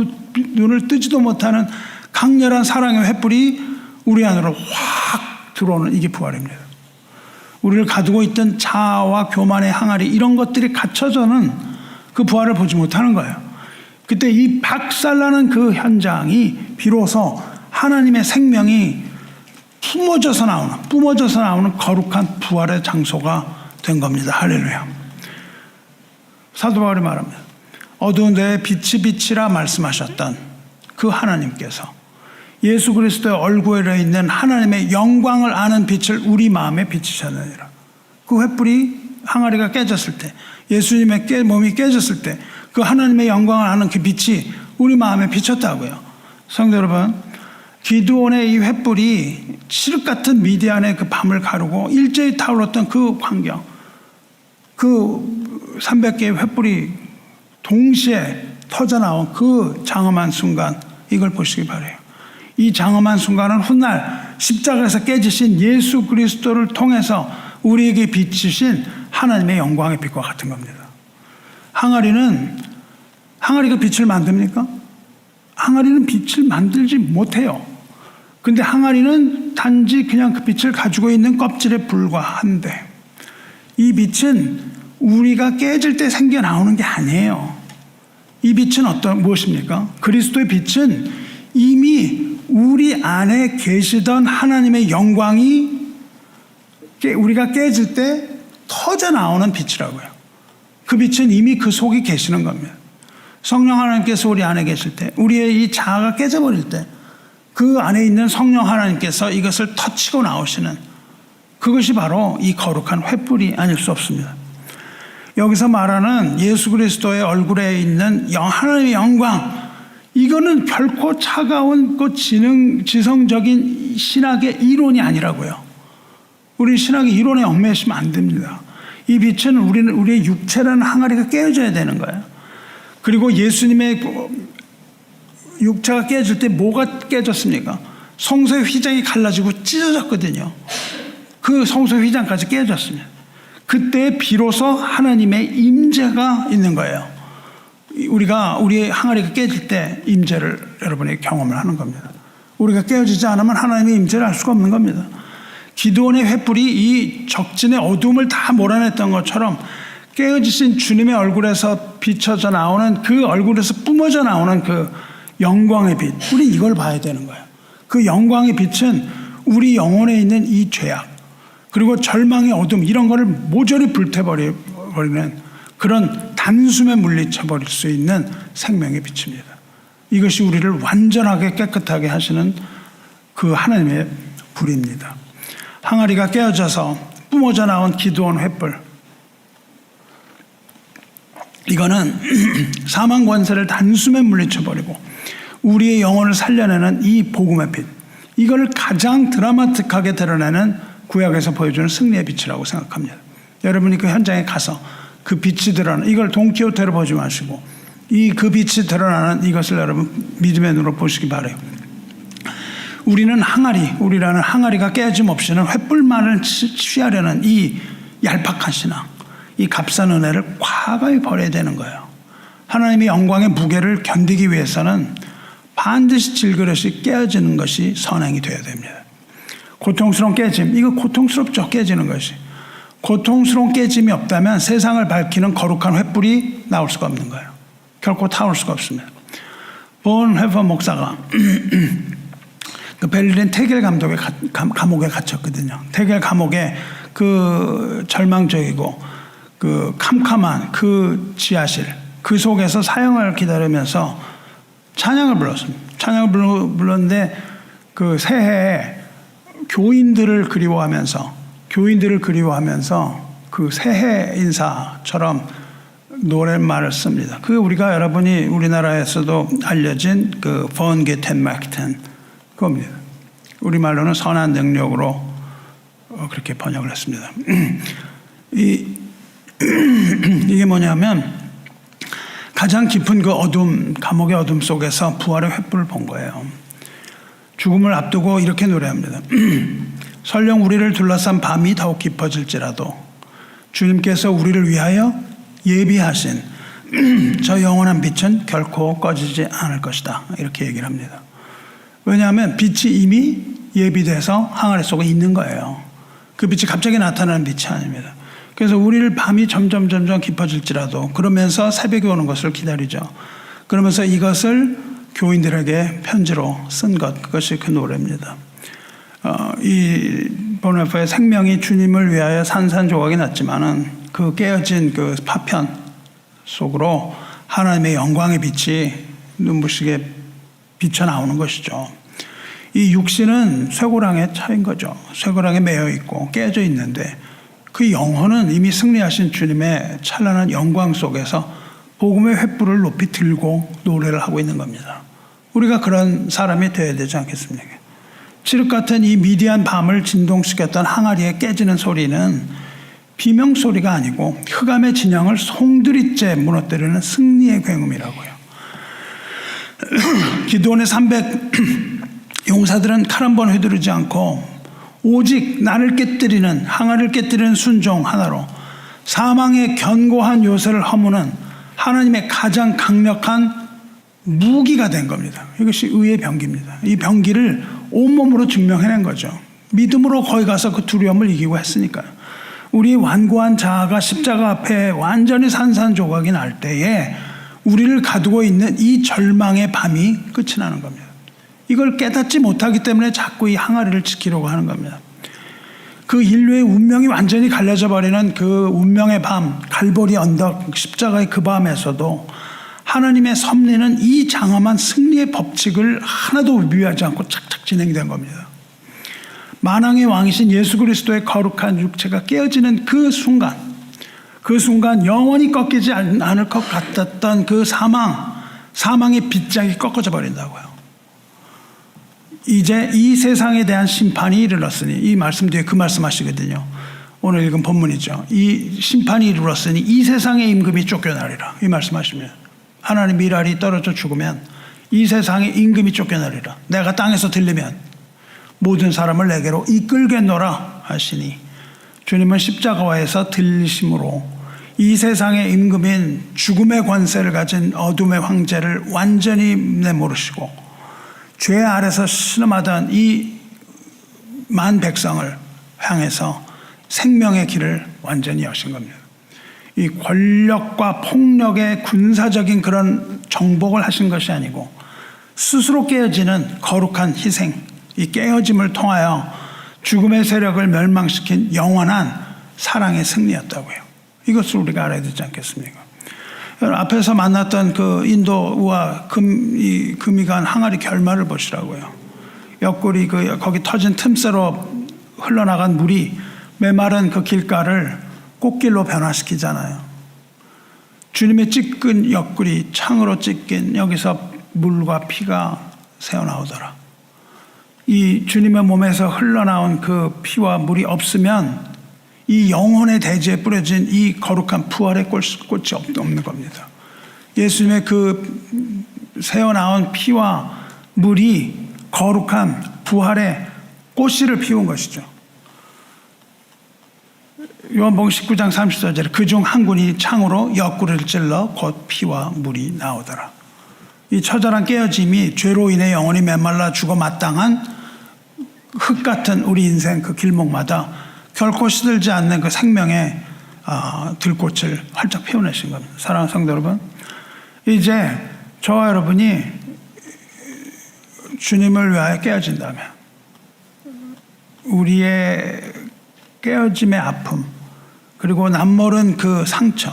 눈을 뜨지도 못하는 강렬한 사랑의 횃불이 우리 안으로 확 들어오는, 이게 부활입니다. 우리를 가두고 있던 자아와 교만의 항아리, 이런 것들이 갇혀져는 그 부활을 보지 못하는 거예요. 그때 이 박살나는 그 현장이 비로소 하나님의 생명이 뿜어져서 나오는 거룩한 부활의 장소가 된 겁니다. 할렐루야. 사도 바울이 말합니다. 어두운 데에 빛이 빛이라 말씀하셨던 그 하나님께서 예수 그리스도의 얼굴에 있는 하나님의 영광을 아는 빛을 우리 마음에 비치셨느니라. 그 횃불이, 항아리가 깨졌을 때, 예수님의 몸이 깨졌을 때 그 하나님의 영광을 아는 그 빛이 우리 마음에 비쳤다고요. 성도 여러분, 기드온의 이 횃불이 칠흑 같은 미디안의 그 밤을 가르고 일제히 타올랐던 그 광경, 그 300개의 횃불이 동시에 터져나온 그 장엄한 순간, 이걸 보시기 바라요. 이 장엄한 순간은 훗날 십자가에서 깨지신 예수 그리스도를 통해서 우리에게 비치신 하나님의 영광의 빛과 같은 겁니다. 항아리가 빛을 만듭니까? 항아리는 빛을 만들지 못해요. 근데 항아리는 단지 그냥 그 빛을 가지고 있는 껍질에 불과한데, 이 빛은 우리가 깨질 때 생겨나오는 게 아니에요. 이 빛은 무엇입니까? 그리스도의 빛은 이미 우리 안에 계시던 하나님의 영광이 우리가 깨질 때 터져 나오는 빛이라고요. 그 빛은 이미 그 속에 계시는 겁니다. 성령 하나님께서 우리 안에 계실 때, 우리의 이 자아가 깨져버릴 때 그 안에 있는 성령 하나님께서 이것을 터치고 나오시는, 그것이 바로 이 거룩한 횃불이 아닐 수 없습니다. 여기서 말하는 예수 그리스도의 얼굴에 있는 하나님의 영광, 이거는 결코 차가운 그 지성적인 신학의 이론이 아니라고요. 우리 신학의 이론에 얽매이시면 안 됩니다. 이 빛은 우리의 육체라는 항아리가 깨어져야 되는 거예요. 그리고 예수님의 육체가 깨질 때 뭐가 깨졌습니까? 성소의 휘장이 갈라지고 찢어졌거든요. 그 성소의 휘장까지 깨졌습니다. 그때 비로소 하나님의 임재가 있는 거예요. 우리의 항아리가 깨질 때 임재를 여러분이 경험을 하는 겁니다. 우리가 깨어지지 않으면 하나님의 임재를 알 수가 없는 겁니다. 기드온의 횃불이 이 적진의 어둠을 다 몰아냈던 것처럼 깨어지신 주님의 얼굴에서 비춰져 나오는, 그 얼굴에서 뿜어져 나오는 그 영광의 빛, 우리 이걸 봐야 되는 거예요. 그 영광의 빛은 우리 영혼에 있는 이 죄악, 그리고 절망의 어둠 이런 거를 모조리 불태버리는 그런 단숨에 물리쳐버릴 수 있는 생명의 빛입니다. 이것이 우리를 완전하게 깨끗하게 하시는 그 하나님의 불입니다. 항아리가 깨어져서 뿜어져 나온 기드온 횃불, 이거는 사망 권세를 단숨에 물리쳐버리고 우리의 영혼을 살려내는 이 복음의 빛, 이걸 가장 드라마틱하게 드러내는 구약에서 보여주는 승리의 빛이라고 생각합니다. 여러분이 그 현장에 가서 그 빛이 드러나는, 이걸 돈키호테로 보지 마시고 그 빛이 드러나는 이것을 여러분 믿음의 눈으로 보시기 바라요. 우리라는 항아리가 깨짐 없이는 횃불만을 취하려는 이 얄팍한 신앙, 이 값싼 은혜를 과감히 버려야 되는 거예요. 하나님의 영광의 무게를 견디기 위해서는 반드시 질그릇이 깨어지는 것이 선행이 되어야 됩니다. 고통스러운 깨짐, 이거 고통스럽죠. 깨지는 것이. 고통스러운 깨짐이 없다면 세상을 밝히는 거룩한 횃불이 나올 수가 없는 거예요. 결코 타올 수가 없습니다. 본 회퍼 목사가 그 베를린 태겔 감옥에 갇혔거든요. 태겔 감옥에 그 절망적이고 그 캄캄한 그 지하실, 그 속에서 사형을 기다리면서 찬양을 불렀습니다. 찬양을 불렀는데 그 새해에 교인들을 그리워하면서 그 새해 인사처럼 노랫말을 씁니다. 그 우리가 여러분이 우리나라에서도 알려진 그 번게텐막텐 그겁니다. 우리말로는 선한 능력으로 그렇게 번역을 했습니다. 이게 뭐냐면 가장 깊은 그 어둠, 감옥의 어둠 속에서 부활의 횃불을 본 거예요. 죽음을 앞두고 이렇게 노래합니다. 설령 우리를 둘러싼 밤이 더욱 깊어질지라도 주님께서 우리를 위하여 예비하신 저 영원한 빛은 결코 꺼지지 않을 것이다. 이렇게 얘기를 합니다. 왜냐하면 빛이 이미 예비돼서 항아리 속에 있는 거예요. 그 빛이 갑자기 나타나는 빛이 아닙니다. 그래서 우리를 밤이 점점 깊어질지라도 그러면서 새벽이 오는 것을 기다리죠. 그러면서 이것을 교인들에게 편지로 쓴 것, 그것이 그 노래입니다. 이 보네포의 생명이 주님을 위하여 산산조각이 났지만은 그 깨어진 그 파편 속으로 하나님의 영광의 빛이 눈부시게 비쳐 나오는 것이죠. 이 육신은 쇠고랑에 차인 거죠. 쇠고랑에 매여 있고 깨져 있는데 그 영혼은 이미 승리하신 주님의 찬란한 영광 속에서 복음의 횃불을 높이 들고 노래를 하고 있는 겁니다. 우리가 그런 사람이 되어야 되지 않겠습니까? 칠흑 같은 이 미디안 밤을 진동시켰던 항아리에 깨지는 소리는 비명소리가 아니고 흑암의 진영을 송두리째 무너뜨리는 승리의 굉음이라고요. 기드온의 300 용사들은 칼 한 번 휘두르지 않고 오직 나를 깨뜨리는, 항아리를 깨뜨리는 순종 하나로 사망의 견고한 요새를 허무는 하나님의 가장 강력한 무기가 된 겁니다. 이것이 의의 병기입니다. 이 병기를 온몸으로 증명해낸 거죠. 믿음으로 거기 가서 그 두려움을 이기고 했으니까요. 우리 완고한 자아가 십자가 앞에 완전히 산산조각이 날 때에 우리를 가두고 있는 이 절망의 밤이 끝이 나는 겁니다. 이걸 깨닫지 못하기 때문에 자꾸 이 항아리를 지키려고 하는 겁니다. 그 인류의 운명이 완전히 갈라져 버리는 그 운명의 밤, 갈보리 언덕, 십자가의 그 밤에서도 하나님의 섭리는 이 장엄한 승리의 법칙을 하나도 위배하지 않고 착착 진행된 겁니다. 만왕의 왕이신 예수 그리스도의 거룩한 육체가 깨어지는 그 순간 영원히 꺾이지 않을 것 같았던 그 사망의 빗장이 꺾어져 버린다고요. 이제 이 세상에 대한 심판이 이르렀으니, 이 말씀 뒤에 그 말씀 하시거든요. 오늘 읽은 본문이죠. 이 심판이 이르렀으니 이 세상의 임금이 쫓겨나리라. 이 말씀 하시면 하나님 미랄이 떨어져 죽으면 이 세상의 임금이 쫓겨나리라. 내가 땅에서 들리면 모든 사람을 내게로 이끌겠노라 하시니, 주님은 십자가와에서 들리심으로 이 세상의 임금인 죽음의 권세를 가진 어둠의 황제를 완전히 내모르시고 죄 아래서 신음하던 이 만 백성을 향해서 생명의 길을 완전히 여신 겁니다. 이 권력과 폭력의 군사적인 그런 정복을 하신 것이 아니고 스스로 깨어지는 거룩한 희생, 이 깨어짐을 통하여 죽음의 세력을 멸망시킨 영원한 사랑의 승리였다고요. 이것을 우리가 알아야 되지 않겠습니까? 앞에서 만났던 그 인도와 금이 간 항아리 결말을 보시라고요. 옆구리 거기 터진 틈새로 흘러나간 물이 메마른 그 길가를 꽃길로 변화시키잖아요. 주님의 찢긴 옆구리, 창으로 찢긴 여기서 물과 피가 새어나오더라. 이 주님의 몸에서 흘러나온 그 피와 물이 없으면 이 영혼의 대지에 뿌려진 이 거룩한 부활의 꽃이 없는 겁니다. 예수님의 그 새어나온 피와 물이 거룩한 부활의 꽃씨를 피운 것이죠. 요한복음 19장 34절에 그중 한 군이 창으로 옆구리를 찔러 곧 피와 물이 나오더라. 이 처절한 깨어짐이 죄로 인해 영혼이 메말라 죽어 마땅한 흙 같은 우리 인생 그 길목마다 결코 시들지 않는 그 생명의 들꽃을 활짝 피워내신 겁니다. 사랑하는 성도 여러분, 이제 저와 여러분이 주님을 위하여 깨어진다면 우리의 깨어짐의 아픔 그리고 남모른 그 상처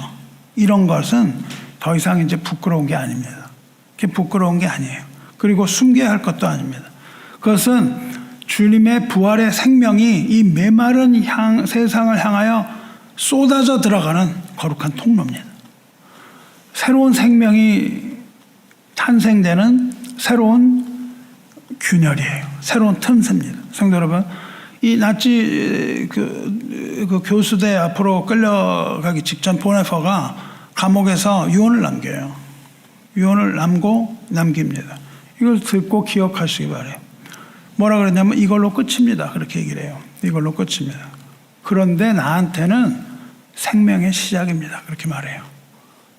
이런 것은 더 이상 이제 부끄러운 게 아닙니다. 그게 부끄러운 게 아니에요. 그리고 숨겨야 할 것도 아닙니다. 그것은 주님의 부활의 생명이 이 메마른 세상을 향하여 쏟아져 들어가는 거룩한 통로입니다. 새로운 생명이 탄생되는 새로운 균열이에요. 새로운 틈새입니다. 성도 여러분, 이 나치 그 교수대 앞으로 끌려가기 직전 보네퍼가 감옥에서 유언을 남겨요. 유언을 남깁니다. 이걸 듣고 기억하시기 바라요. 뭐라 그랬냐면 이걸로 끝입니다. 그렇게 얘기를 해요. 이걸로 끝입니다. 그런데 나한테는 생명의 시작입니다. 그렇게 말해요.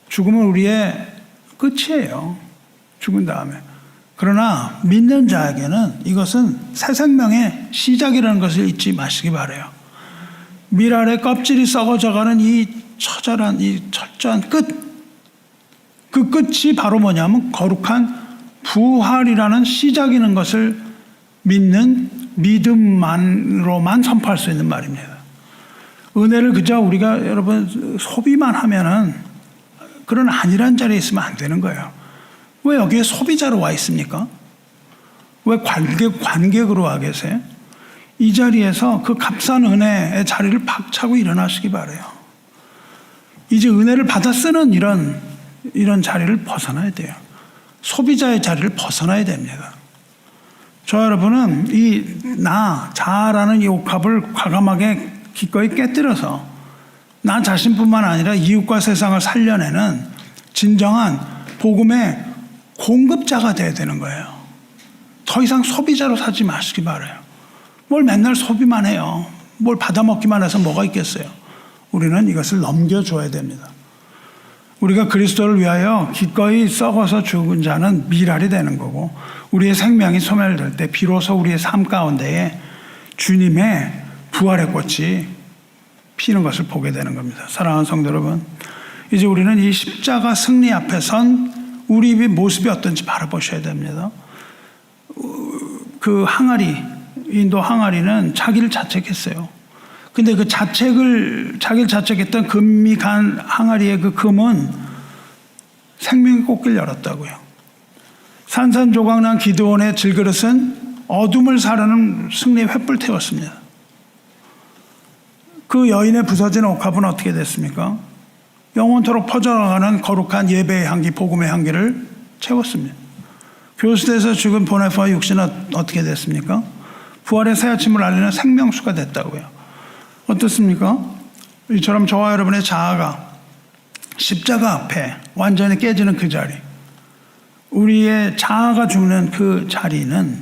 죽음은 우리의 끝이에요. 죽은 다음에. 그러나 믿는 자에게는 이것은 새 생명의 시작이라는 것을 잊지 마시기 바라요. 밀알의 껍질이 썩어져가는 이 처절한 이 철저한 끝. 그 끝이 바로 뭐냐면 거룩한 부활이라는 시작이라는 것을 믿는 믿음만으로만 선포할 수 있는 말입니다. 은혜를 그저 우리가 여러분 소비만 하면은 그런 안일한 자리에 있으면 안 되는 거예요. 왜 여기에 소비자로 와 있습니까? 왜 관객으로 와 계세요? 이 자리에서 그 값싼 은혜의 자리를 박차고 일어나시기 바라요. 이제 은혜를 받아 쓰는 이런 자리를 벗어나야 돼요. 소비자의 자리를 벗어나야 됩니다. 저 여러분은 자아라는 이 옥합을 과감하게 기꺼이 깨뜨려서 나 자신뿐만 아니라 이웃과 세상을 살려내는 진정한 복음의 공급자가 돼야 되는 거예요. 더 이상 소비자로 살지 마시기 바라요. 뭘 맨날 소비만 해요. 뭘 받아먹기만 해서 뭐가 있겠어요. 우리는 이것을 넘겨줘야 됩니다. 우리가 그리스도를 위하여 기꺼이 썩어서 죽은 자는 밀알이 되는 거고 우리의 생명이 소멸될 때 비로소 우리의 삶 가운데에 주님의 부활의 꽃이 피는 것을 보게 되는 겁니다. 사랑하는 성도 여러분, 이제 우리는 이 십자가 승리 앞에 선 우리의 모습이 어떤지 바라보셔야 됩니다. 그 인도 항아리는 자기를 자책했어요. 근데 그 자기를 자책했던 금이 간 항아리의 그 금은 생명의 꽃길 열었다고요. 산산조각난 기드온의 질그릇은 어둠을 사르는 승리의 횃불 태웠습니다. 그 여인의 부서진 옥합은 어떻게 됐습니까? 영원토록 퍼져나가는 거룩한 예배의 향기, 복음의 향기를 채웠습니다. 교수대에서 죽은 보네퍼 육신은 어떻게 됐습니까? 부활의 새 아침을 알리는 생명수가 됐다고요. 어떻습니까? 이처럼 저와 여러분의 자아가 십자가 앞에 완전히 깨지는 그 자리, 우리의 자아가 죽는 그 자리는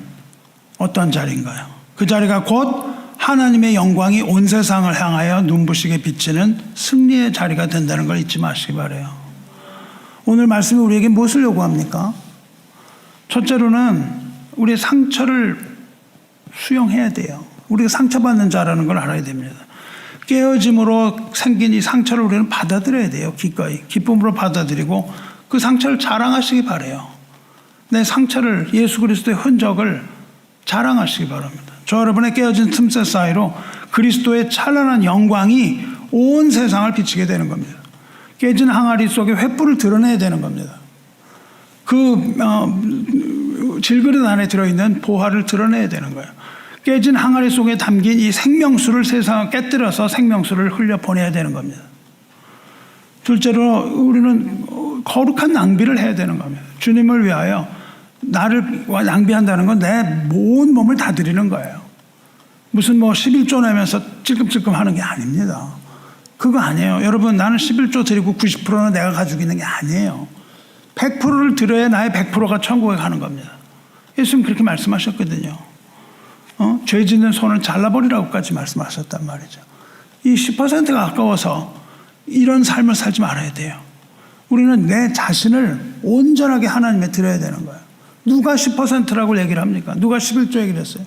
어떤 자리인가요? 그 자리가 곧 하나님의 영광이 온 세상을 향하여 눈부시게 비치는 승리의 자리가 된다는 걸 잊지 마시기 바라요. 오늘 말씀이 우리에게 무엇을 요구합니까? 첫째로는 우리의 상처를 수용해야 돼요. 우리가 상처받는 자라는 걸 알아야 됩니다. 깨어짐으로 생긴 이 상처를 우리는 받아들여야 돼요. 기꺼이 기쁨으로 받아들이고 그 상처를 자랑하시기 바라요. 내 상처를, 예수 그리스도의 흔적을 자랑하시기 바랍니다. 저 여러분의 깨어진 틈새 사이로 그리스도의 찬란한 영광이 온 세상을 비치게 되는 겁니다. 깨진 항아리 속에 횃불을 드러내야 되는 겁니다. 질그릇 안에 들어있는 보화를 드러내야 되는 거예요. 깨진 항아리 속에 담긴 이 생명수를 세상에 깨뜨려서 생명수를 흘려보내야 되는 겁니다. 둘째로 우리는 거룩한 낭비를 해야 되는 겁니다. 주님을 위하여 나를 낭비한다는 건 내 온 몸을 다 드리는 거예요. 무슨 11조 내면서 찔끔찔끔 하는 게 아닙니다. 그거 아니에요. 여러분, 나는 11조 드리고 90%는 내가 가지고 있는 게 아니에요. 100%를 드려야 나의 100%가 천국에 가는 겁니다. 예수님 그렇게 말씀하셨거든요. 죄 짓는 손을 잘라버리라고까지 말씀하셨단 말이죠. 이 10%가 아까워서 이런 삶을 살지 말아야 돼요. 우리는 내 자신을 온전하게 하나님에 드려야 되는 거예요. 누가 10%라고 얘기를 합니까? 누가 11조 얘기를 했어요?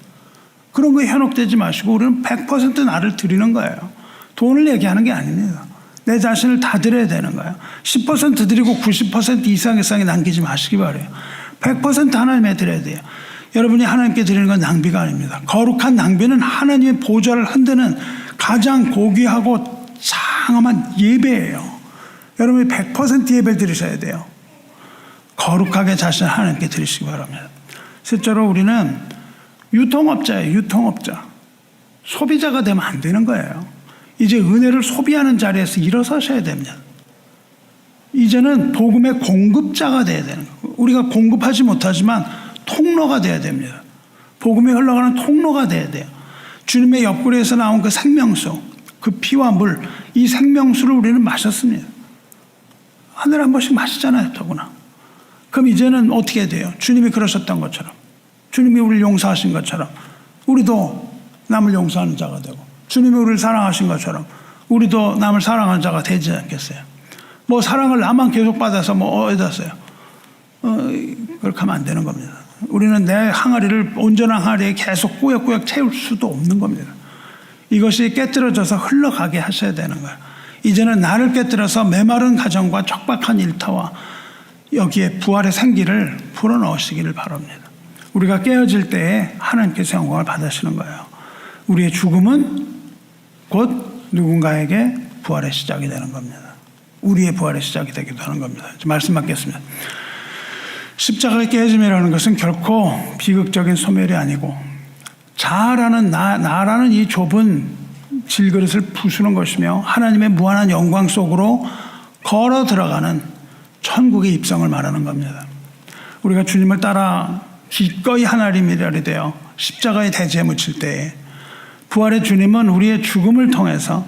그런 거에 현혹되지 마시고 우리는 100% 나를 드리는 거예요. 돈을 얘기하는 게 아닙니다. 내 자신을 다 드려야 되는 거예요. 10% 드리고 90% 이상에 남기지 마시기 바라요. 100% 하나님에 드려야 돼요. 여러분이 하나님께 드리는 건 낭비가 아닙니다. 거룩한 낭비는 하나님의 보좌를 흔드는 가장 고귀하고 장엄한 예배예요. 여러분이 100% 예배를 드리셔야 돼요. 거룩하게 자신을 하나님께 드리시기 바랍니다. 실제로 우리는 유통업자예요. 유통업자. 소비자가 되면 안 되는 거예요. 이제 은혜를 소비하는 자리에서 일어서셔야 됩니다. 이제는 복음의 공급자가 돼야 되는 거예요. 우리가 공급하지 못하지만 통로가 돼야 됩니다. 복음이 흘러가는 통로가 돼야 돼요. 주님의 옆구리에서 나온 그 생명수, 그 피와 물, 이 생명수를 우리는 마셨습니다. 하늘에 한 번씩 마시잖아요, 더구나. 그럼 이제는 어떻게 돼요? 주님이 그러셨던 것처럼, 주님이 우리를 용서하신 것처럼 우리도 남을 용서하는 자가 되고, 주님이 우리를 사랑하신 것처럼 우리도 남을 사랑하는 자가 되지 않겠어요? 사랑을 나만 계속 받아서 어디다 써요? 그렇게 하면 안 되는 겁니다. 우리는 내 항아리를 온전한 항아리에 계속 꾸역꾸역 채울 수도 없는 겁니다. 이것이 깨뜨려져서 흘러가게 하셔야 되는 거예요. 이제는 나를 깨뜨려서 메마른 가정과 척박한 일터와 여기에 부활의 생기를 불어넣으시기를 바랍니다. 우리가 깨어질 때에 하나님께서 영광을 받으시는 거예요. 우리의 죽음은 곧 누군가에게 부활의 시작이 되는 겁니다. 우리의 부활의 시작이 되기도 하는 겁니다. 말씀 받겠습니다. 십자가의 깨짐이라는 것은 결코 비극적인 소멸이 아니고 자아라는 나라는 이 좁은 질그릇을 부수는 것이며 하나님의 무한한 영광 속으로 걸어 들어가는 천국의 입성을 말하는 겁니다. 우리가 주님을 따라 기꺼이 하나님이라리 되어 십자가의 대지에 묻힐 때에 부활의 주님은 우리의 죽음을 통해서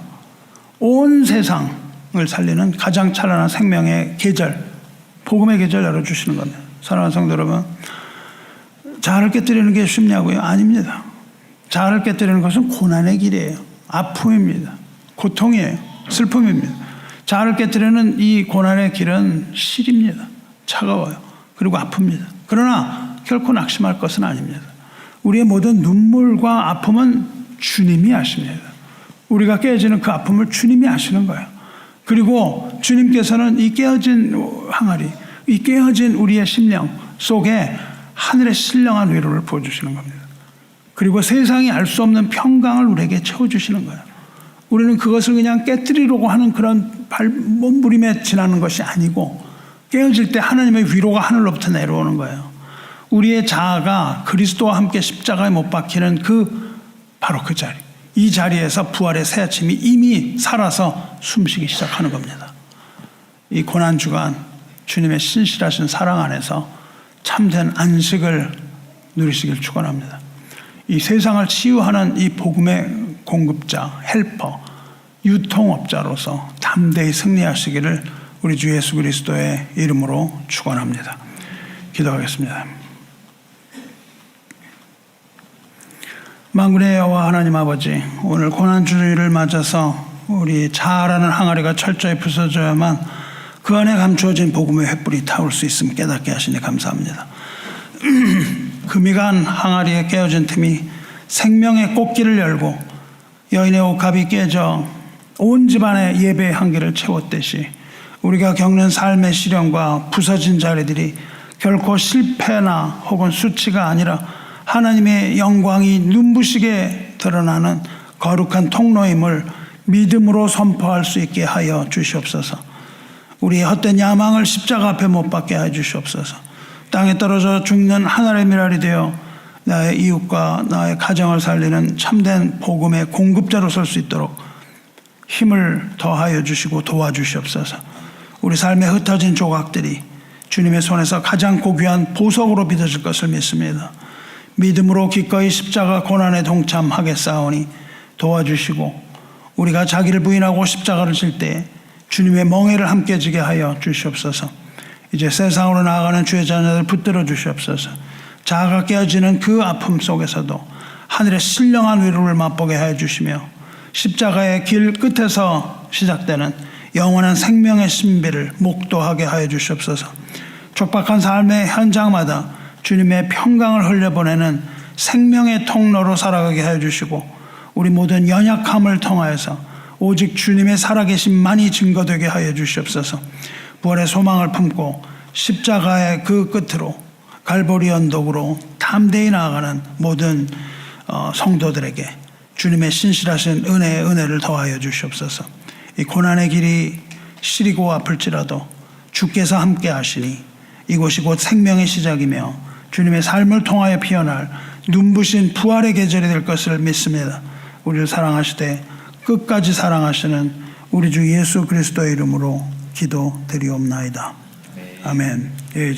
온 세상을 살리는 가장 찬란한 생명의 계절, 복음의 계절 열어주시는 겁니다. 사랑하는 성도 여러분, 자아를 깨뜨리는 게 쉽냐고요? 아닙니다. 자아를 깨뜨리는 것은 고난의 길이에요. 아픔입니다. 고통이에요. 슬픔입니다. 자아를 깨뜨리는 이 고난의 길은 실입니다. 차가워요. 그리고 아픕니다. 그러나 결코 낙심할 것은 아닙니다. 우리의 모든 눈물과 아픔은 주님이 아십니다. 우리가 깨어지는 그 아픔을 주님이 아시는 거예요. 그리고 주님께서는 이 깨어진 항아리, 이 깨어진 우리의 심령 속에 하늘의 신령한 위로를 부어주시는 겁니다. 그리고 세상이 알 수 없는 평강을 우리에게 채워주시는 거예요. 우리는 그것을 그냥 깨뜨리려고 하는 그런 몸부림에 지나는 것이 아니고 깨어질 때 하나님의 위로가 하늘로부터 내려오는 거예요. 우리의 자아가 그리스도와 함께 십자가에 못 박히는 바로 그 자리, 이 자리에서 부활의 새 아침이 이미 살아서 숨쉬기 시작하는 겁니다. 이 고난주간 주님의 신실하신 사랑 안에서 참된 안식을 누리시길 축원합니다. 이 세상을 치유하는 이 복음의 공급자, 헬퍼, 유통업자로서 담대히 승리하시기를 우리 주 예수 그리스도의 이름으로 축원합니다. 기도하겠습니다. 만군의 여호와 하나님 아버지, 오늘 고난주일을 맞아서 우리 자아라는 항아리가 철저히 부서져야만 그 안에 감추어진 복음의 횃불이 타올 수 있음을 깨닫게 하시니 감사합니다. 금이 간 항아리에 깨어진 틈이 생명의 꽃길을 열고 여인의 옷갑이 깨져 온 집안의 예배의 한계를 채웠듯이 우리가 겪는 삶의 시련과 부서진 자리들이 결코 실패나 혹은 수치가 아니라 하나님의 영광이 눈부시게 드러나는 거룩한 통로임을 믿음으로 선포할 수 있게 하여 주시옵소서. 우리의 헛된 야망을 십자가 앞에 못 박게 하여 주시옵소서. 땅에 떨어져 죽는 하늘의 미랄이 되어 나의 이웃과 나의 가정을 살리는 참된 복음의 공급자로 설 수 있도록 힘을 더하여 주시고 도와주시옵소서. 우리 삶에 흩어진 조각들이 주님의 손에서 가장 고귀한 보석으로 빚어질 것을 믿습니다. 믿음으로 기꺼이 십자가 고난에 동참하겠사오니 도와주시고 우리가 자기를 부인하고 십자가를 질 때 주님의 멍에를 함께 지게 하여 주시옵소서. 이제 세상으로 나아가는 주의 자녀들 붙들어 주시옵소서. 자아가 깨어지는 그 아픔 속에서도 하늘의 신령한 위로를 맛보게 하여 주시며 십자가의 길 끝에서 시작되는 영원한 생명의 신비를 목도하게 하여 주시옵소서. 촉박한 삶의 현장마다 주님의 평강을 흘려보내는 생명의 통로로 살아가게 하여 주시고 우리 모든 연약함을 통하여서 오직 주님의 살아계심만이 증거되게 하여 주시옵소서. 부활의 소망을 품고 십자가의 그 끝으로 갈보리 언덕으로 담대히 나아가는 모든 성도들에게 주님의 신실하신 은혜의 은혜를 더하여 주시옵소서. 이 고난의 길이 시리고 아플지라도 주께서 함께 하시니 이곳이 곧 생명의 시작이며 주님의 삶을 통하여 피어날 눈부신 부활의 계절이 될 것을 믿습니다. 우리를 사랑하시되 끝까지 사랑하시는 우리 주 예수 그리스도의 이름으로 기도드리옵나이다. 아멘. 예,